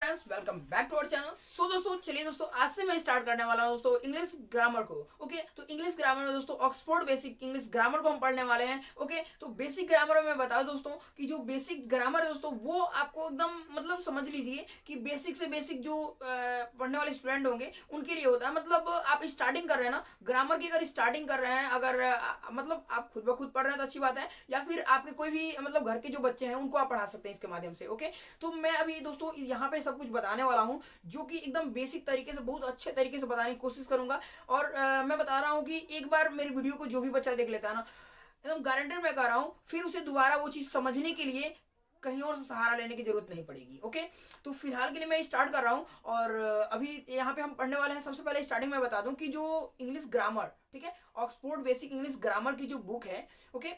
Friends, welcome back to our channel. दोस्तों चलिए दोस्तों, आज से मैं स्टार्ट करने वाला हूँ दोस्तों इंग्लिश ग्रामर को। ओके, तो इंग्लिश ग्रामर में दोस्तों ऑक्सफोर्ड बेसिक इंग्लिश ग्रामर को हम पढ़ने वाले हैं। ओके, तो बेसिक ग्रामर में मैं बता दूं दोस्तों कि जो बेसिक ग्रामर है दोस्तों वो आपको एकदम मतलब समझ लीजिए कि बेसिक से बेसिक जो पढ़ने वाले स्टूडेंट होंगे उनके लिए होता है। मतलब आप स्टार्टिंग कर रहे हैं ना ग्रामर की, अगर स्टार्टिंग कर रहे हैं, अगर मतलब आप खुद ब खुद पढ़ रहे हैं तो अच्छी बात है, या फिर आपके कोई भी मतलब घर के जो बच्चे हैं उनको आप पढ़ा सकते हैं इसके माध्यम से। ओके, तो मैं अभी दोस्तों यहाँ पे सब कुछ बताने वाला हूँ जो कि एकदम बेसिक तरीके से, बहुत अच्छे तरीके से बताने की कोशिश करूंगा। और मैं बता रहा हूँ कि एक बार मेरी वीडियो को जो भी बच्चा देख लेता है ना, एकदम गारंटेड मैं कह रहा हूँ, फिर उसे दोबारा वो चीज़ समझने के लिए कहीं और से सहारा लेने की जरूरत नहीं पड़ेगी। ओके, तो फिलहाल के लिए मैं स्टार्ट कर रहा हूँ। और अभी यहाँ पे हम पढ़ने वाले हैं। सबसे पहले स्टार्टिंग में बता दूं कि जो इंग्लिश ग्रामर, ठीक है, ऑक्सफोर्ड बेसिक इंग्लिश ग्रामर की जो बुक है, ओके,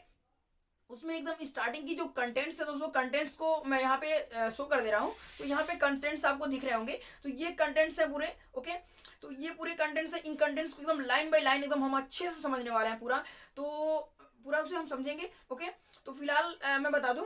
उसमें एकदम स्टार्टिंग की जो कंटेंट्स है दोस्तों, कंटेंट्स को मैं यहाँ पे शो कर दे रहा हूँ। तो यहाँ पे कंटेंट्स आपको दिख रहे होंगे, तो ये कंटेंट्स है पूरे। ओके, तो ये पूरे कंटेंट्स है। इन कंटेंट्स को एकदम लाइन बाय लाइन एकदम हम अच्छे से समझने वाले हैं पूरा। तो पूरा उसे हम समझेंगे। ओके, तो फिलहाल मैं बता दूं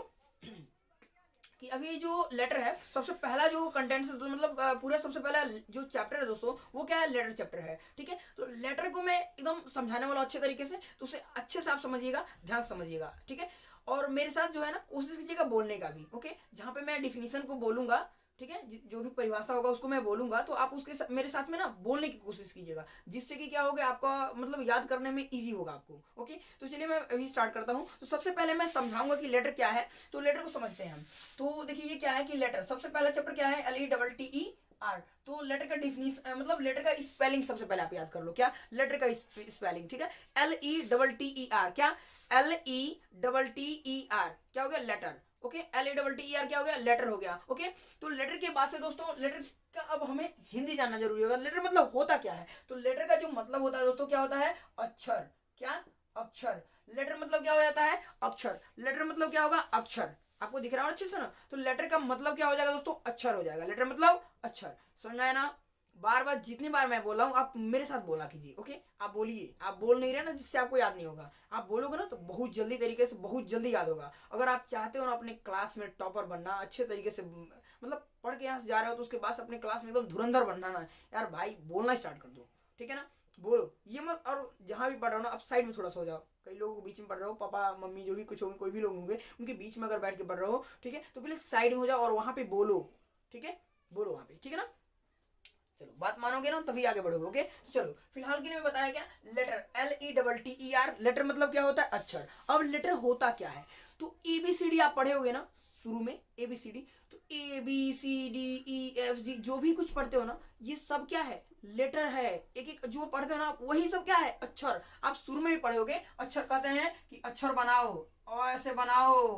कि अभी जो लेटर है, सबसे पहला जो कंटेंट्स है तो मतलब पूरा सबसे पहला जो चैप्टर है दोस्तों वो क्या है, लेटर चैप्टर है। ठीक है, तो लेटर को मैं एकदम समझाने वाला अच्छे तरीके से, तो उसे अच्छे से आप समझिएगा, ध्यान से समझिएगा। ठीक है, और मेरे साथ जो है ना कोशिश कीजिएगा बोलने का भी। ओके, जहाँ पे मैं डिफिनीशन को बोलूंगा, ठीक है, जो भी परिभाषा होगा उसको मैं बोलूंगा, तो आप उसके मेरे साथ में ना बोलने की कोशिश कीजिएगा, जिससे कि क्या होगा, आपका मतलब याद करने में इजी होगा आपको। ओके, तो चलिए मैं अभी स्टार्ट करता हूँ। तो सबसे पहले मैं समझाऊंगा कि लेटर क्या है, तो लेटर को समझते हैं हम। तो देखिए ये क्या है कि लेटर, सबसे पहला चैप्टर क्या है, LETTER। तो लेटर का डिफिनीशन मतलब लेटर का स्पेलिंग सबसे पहले आप याद कर लो। क्या लेटर का स्पेलिंग, ठीक है, LETTER। क्या LETTER क्या हो गया, लेटर। ओके, LETTER क्या हो गया, लेटर हो गया। ओके, तो लेटर के बाद से दोस्तों लेटर का अब हमें हिंदी जानना जरूरी होगा। लेटर मतलब होता क्या है, तो लेटर का जो मतलब होता है दोस्तों क्या होता है, अक्षर। क्या, अक्षर। लेटर मतलब क्या हो जाता है, अक्षर। लेटर मतलब क्या होगा, अक्षर। आपको दिख रहा है अच्छे से ना, तो लेटर का मतलब क्या हो जाएगा दोस्तों, अक्षर हो जाएगा। लेटर मतलब अक्षर, समझ आया ना। बार बार जितनी बार मैं बोल रहा हूँ आप मेरे साथ बोला कीजिए। ओके, आप बोलिए, आप बोल नहीं रहे ना जिससे आपको याद नहीं होगा, आप बोलोगे ना तो बहुत जल्दी तरीके से, बहुत जल्दी याद होगा। अगर आप चाहते हो ना अपने क्लास में टॉपर बनना, अच्छे तरीके से मतलब पढ़ के यहाँ से जा रहे हो तो उसके बाद अपने क्लास में एकदम धुरंधर बनना ना, यार भाई बोलना स्टार्ट कर दो। ठीक है ना, बोलो ये मत। और जहाँ भी पढ़ रहा हो ना आप साइड में थोड़ा सा हो जाओ। कई लोगों के बीच में पढ़ रहे हो, पापा मम्मी जो भी कुछ होंगे, कोई भी लोग होंगे, उनके बीच में अगर बैठ के पढ़ रहे हो, ठीक है, तो पहले साइड में हो जाओ और वहाँ पे बोलो। ठीक है, बोलो वहाँ पे, ठीक है ना। चलो बात मानोगे ना तभी आगे बढ़ोगे। ओके, तो चलो फिलहाल के लिए मैं बताया क्या, लेटर, LETTER। लेटर मतलब क्या होता है, अक्षर। अब लेटर होता क्या है, तो ABCD आप पढ़े होगे ना शुरू में, ABCD। तो ABCDEFG जो भी कुछ पढ़ते हो ना, ये सब क्या है, लेटर है। एक एक जो पढ़ते हो ना आप, वही सब क्या है, अक्षर। आप शुरू में भी पढ़े होगे, अक्षर कहते हैं कि अक्षर बनाओ, ओ ऐसे बनाओ,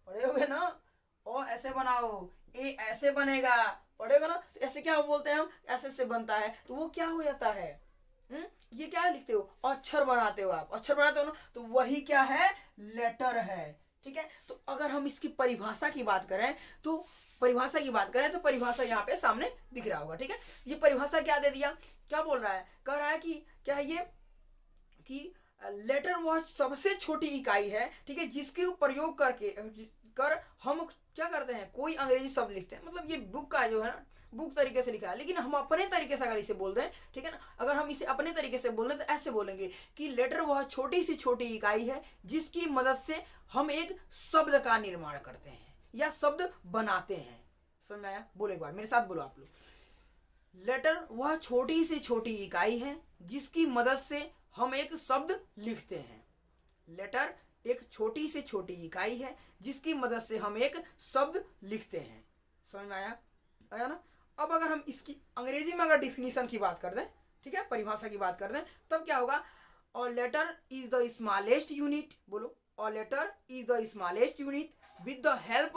पढ़े होगे ना, ओ ऐसे बनाओ, ए ऐसे बनेगा, पढ़ेगा ना। तो ऐसे क्या बोलते हैं हम, ऐसे से बनता है, तो वो क्या हो जाता है, ये क्या लिखते हो, अक्षर बनाते हो आप, अक्षर बनाते हो ना, तो वही क्या है, लेटर है। ठीक है, तो अगर हम इसकी परिभाषा की बात करें, तो परिभाषा की बात करें तो परिभाषा यहाँ पे सामने दिख रहा होगा। ठीक है, ये परिभाषा क्या दे दिया, क्या बोल रहा है, कह रहा है कि क्या है ये, कि लेटर वह सबसे छोटी इकाई है, ठीक है, जिसके प्रयोग करके कर हम क्या करते हैं, कोई अंग्रेजी शब्द लिखते हैं। मतलब ये बुक का जो है ना, बुक तरीके से लिखा है, लेकिन हम अपने तरीके से अगर इसे बोल दें, ठीक है ना, अगर हम इसे अपने तरीके से बोल दें तो ऐसे बोलेंगे कि लेटर वह छोटी सी छोटी इकाई है जिसकी मदद से हम एक शब्द का निर्माण करते हैं या शब्द बनाते हैं। समझ में आया, बोलो एक बार मेरे साथ, बोलो आप लोग। लेटर वह छोटी से छोटी इकाई है जिसकी मदद से हम एक शब्द लिखते हैं। लेटर एक छोटी से छोटी इकाई है जिसकी मदद से हम एक शब्द लिखते हैं। समझ में आया, आया ना। अब अगर हम इसकी अंग्रेजी में अगर डिफिनीशन की बात कर दें, ठीक है, परिभाषा की बात कर दें, तब क्या होगा, और letter is the smallest unit, बोलो, और letter is the smallest unit with the help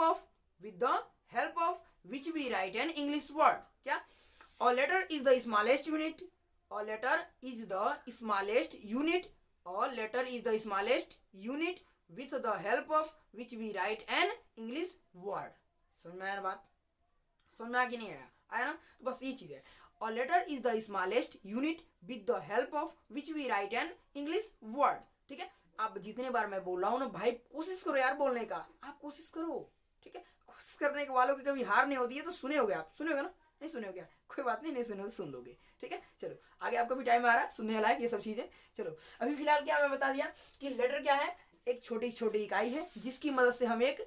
of which we write an English word. क्या, और letter is the smallest unit, और letter is the smallest unit, और letter is the smallest unit with the help of which we write an English word. समझ में आया बात, समझ में आया कि नहीं आया, आया ना। तो बस ये चीज है, और letter is the smallest unit with the help of which we write an English word. ठीक है, आप जितने बार मैं बोल रहा हूँ ना भाई, कोशिश करो यार बोलने का, आप कोशिश करो, ठीक है, करने के वालों की कभी हार नहीं होती है। तो सुने होगे आप, सुने होगे ना, नहीं सुने हो क्या, कोई बात नहीं, नहीं सुने हो तो सुन लोगे, ठीक है। चलो आगे आपका भी टाइम आ रहा है सुनने लायक ये सब चीज़ें। चलो अभी फिलहाल क्या मैं बता दिया कि लेटर क्या है, एक छोटी छोटी इकाई है जिसकी मदद से हम एक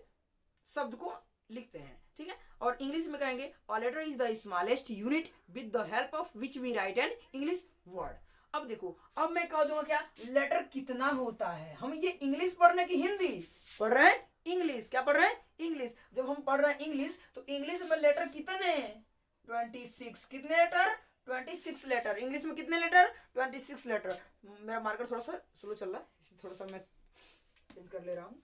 शब्द को लिखते हैं, ठीक है। और इंग्लिश में कहेंगे a letter is the smallest unit with the help of which we write an English word. अब देखो, अब मैं कह दूंगा क्या, लेटर कितना होता है। हम ये इंग्लिश पढ़ने की हिंदी पढ़ रहे हैं, इंग्लिश क्या पढ़ रहे हैं, इंग्लिश। जब हम पढ़ रहे हैं इंग्लिश तो इंग्लिश में लेटर कितने, 26। कितने लेटर, 26 लेटर। इंग्लिश में कितने लेटर, 26 लेटर। मेरा मार्कर थोड़ा सा स्लो चल रहा है, इसे थोड़ा सा मैं चेंज कर ले रहा हूँ।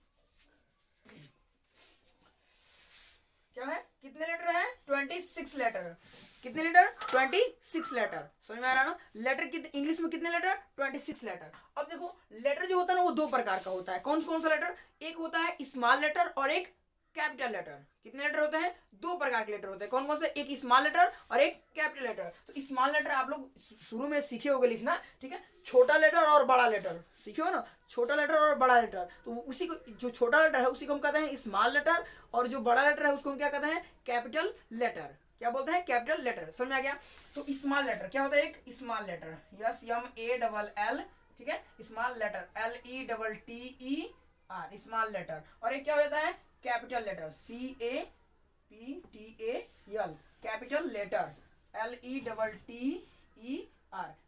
क्या है, कितने लेटर है, 26 लेटर। कितने लेटर, 26 लेटर। समझ में आ रहा ना, लेटर कितने, इंग्लिश में कितने लेटर, 26 लेटर। अब देखो लेटर जो होता है ना वो दो प्रकार का होता है। कौन कौन सा लेटर, एक होता है स्मॉल लेटर और एक कैपिटल लेटर। कितने लेटर होते हैं, दो प्रकार के लेटर होते हैं। कौन कौन से, एक स्मॉल लेटर और एक कैपिटल लेटर। तो स्मॉल लेटर आप लोग शुरू में सीखे होगे लिखना, ठीक है। छोटा लेटर और बड़ा लेटर सीखे हो ना, छोटा लेटर और बड़ा लेटर। तो उसी को, जो छोटा लेटर है उसी को हम कहते हैं स्मॉल लेटर, और जो बड़ा लेटर है उसको हम क्या कहते हैं, कैपिटल लेटर। क्या बोलते हैं, कैपिटल लेटर। समझ में आ गया। तो स्मॉल लेटर क्या होता है, एक small letter, yes M A double L, ठीक है, small letter LETTER, small letter. और एक क्या हो जाता है, capital letter, CAPITAL, capital letter, LETTER।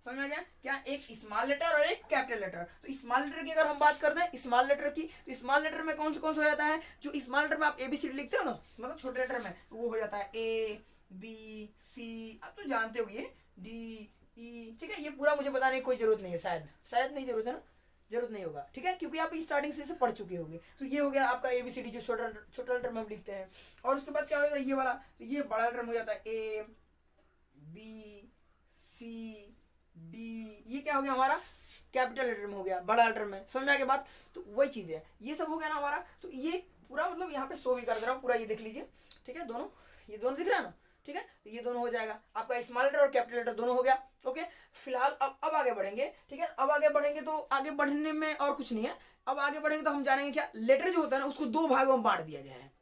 समझ में आ गया क्या, एक स्मॉल लेटर और एक कैपिटल लेटर। तो स्मॉल लेटर की अगर हम बात करते हैं, स्मॉल लेटर की, तो स्मॉल लेटर में कौन से हो जाता है, जो स्मॉल लेटर में आप ABCD लिखते हो ना, मतलब छोटे लेटर में, वो हो जाता है ABC, आप तो जानते हो ये, DE, ठीक है। ये पूरा मुझे बताने की कोई जरूरत नहीं है, शायद नहीं जरूरत है ना, जरूरत नहीं होगा, ठीक है, क्योंकि आप स्टार्टिंग से इसे पढ़ चुके होंगे। तो ये हो गया आपका ABCD जो छोटा लेटर में हम लिखते हैं। और उसके बाद क्या हो जाता है, ये वाला, तो ये बड़ा लेटर में हो जाता है ABCD। ये क्या हो गया हमारा, कैपिटल लेटर में हो गया, बड़ा लेटर में। समझ में आ गया बात। तो वही चीज है, ये सब हो गया ना हमारा। तो ये पूरा मतलब यहाँ पे शो भी कर दे रहा हूँ पूरा, ये देख लीजिए, ठीक है। दोनों, ये दोनों दिख रहा है ना, ठीक है। तो ये दोनों हो जाएगा आपका, स्मॉल लेटर और कैपिटल लेटर दोनों हो गया, ओके। फिलहाल अब आगे बढ़ेंगे, ठीक है। अब आगे बढ़ेंगे तो आगे बढ़ने में और कुछ नहीं है। अब आगे बढ़ेंगे तो हम जानेंगे क्या, लेटर जो होता है ना उसको दो भागों में बांट दिया गया है।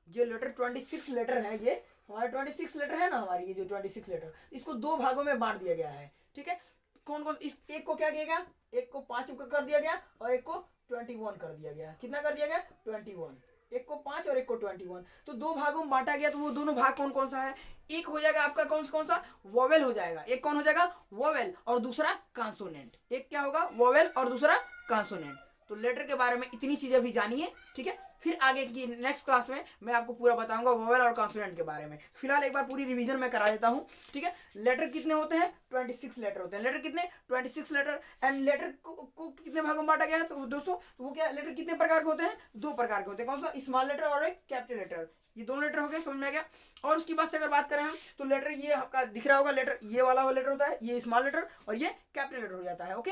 जो लेटर 26 लेटर है, ये हमारे 26 लेटर है ना, हमारी ये जो 26 लेटर, इसको दो भागों में बांट दिया गया है, ठीक है। कौन कौन, इस एक को क्या किया गया, एक को 5 कर दिया गया और एक को 21 कर दिया गया। कितना कर दिया गया, 21। एक को 5 और एक को 21। तो दो भागों में बांटा गया। तो वो दोनों भाग कौन कौन सा है, एक हो जाएगा आपका कौन सा, वोवेल हो जाएगा। एक कौन हो जाएगा, वोवेल, और दूसरा कॉन्सोनेंट। एक क्या होगा, वोवेल और दूसरा कॉन्सोनेंट। तो लेटर के बारे में इतनी चीजें भी जानिए, ठीक है। फिर आगे की नेक्स्ट क्लास में मैं आपको पूरा बताऊंगा वोवेल और कॉन्सोनेंट के बारे में। फिलहाल एक बार पूरी रिवीजन मैं करा देता हूँ, ठीक है। लेटर कितने होते हैं, 26 लेटर होते हैं। लेटर कितने, 26 लेटर। एंड लेटर को कितने भागों में बांटा गया है, तो दोस्तों तो वो क्या, लेटर कितने प्रकार के होते हैं, दो प्रकार के होते हैं। कौन सा, स्मॉल लेटर और एक कैपिटल लेटर। ये दोनों लेटर हो गए, समझ में आ गया। और उसकी बात से अगर बात करें हम, तो लेटर ये आपका दिख रहा होगा, लेटर ये वाला लेटर होता है, ये स्मॉल लेटर, और ये कैपिटल लेटर हो जाता है, ओके।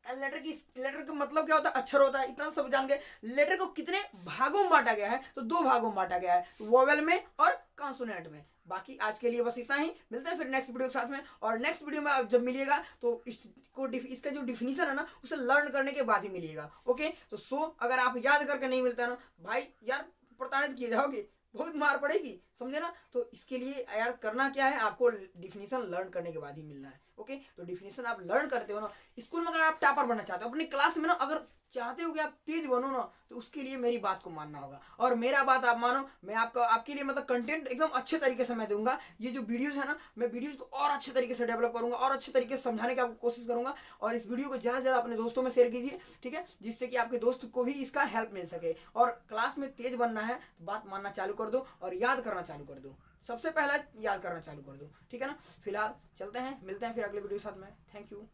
लेटर का मतलब क्या होता है, अक्षर होता है, इतना सब जान गए। लेटर को कितने भागों में बांटा गया है, तो दो भागों में बांटा गया है, वोवेल में और कॉन्सोनेंट में। बाकी आज के लिए बस इतना ही, मिलते हैं फिर नेक्स्ट वीडियो के साथ में। और नेक्स्ट वीडियो में आप जब मिलिएगा तो इसका जो डिफिनीशन है ना उसे लर्न करने के बाद ही मिलिएगा, ओके। तो अगर आप याद करके नहीं मिलता ना भाई यार, प्रताड़ित किए जाओगे, बहुत मार पड़ेगी, समझे ना। तो इसके लिए यार करना क्या है, आपको डिफिनीशन लर्न करने के बाद ही मिलना है, ओके। तो डिफिनीशन आप लर्न करते हो ना, स्कूल में अगर आप टॉपर बनना चाहते हो, अपनी क्लास में ना अगर चाहते हो कि आप तेज बनो ना, तो उसके लिए मेरी बात को मानना होगा। और मेरा बात आप मानो, मैं आपके लिए मतलब कंटेंट एकदम अच्छे तरीके से मैं दूंगा। ये जो वीडियोस है ना, मैं वीडियोस को और अच्छे तरीके से डेवलप करूंगा और अच्छे तरीके से समझाने की कोशिश करूंगा। और इस वीडियो को ज़्यादा से ज़्यादा अपने दोस्तों में शेयर कीजिए, ठीक है, जिससे कि आपके दोस्त को भी इसका हेल्प मिल सके। और क्लास में तेज बनना है तो बात मानना चालू कर दो और याद करना चालू कर दो। सबसे पहला याद करना चालू कर दो, ठीक है ना। फिलहाल चलते हैं, मिलते हैं फिर अगले वीडियो के साथ में। Thank you.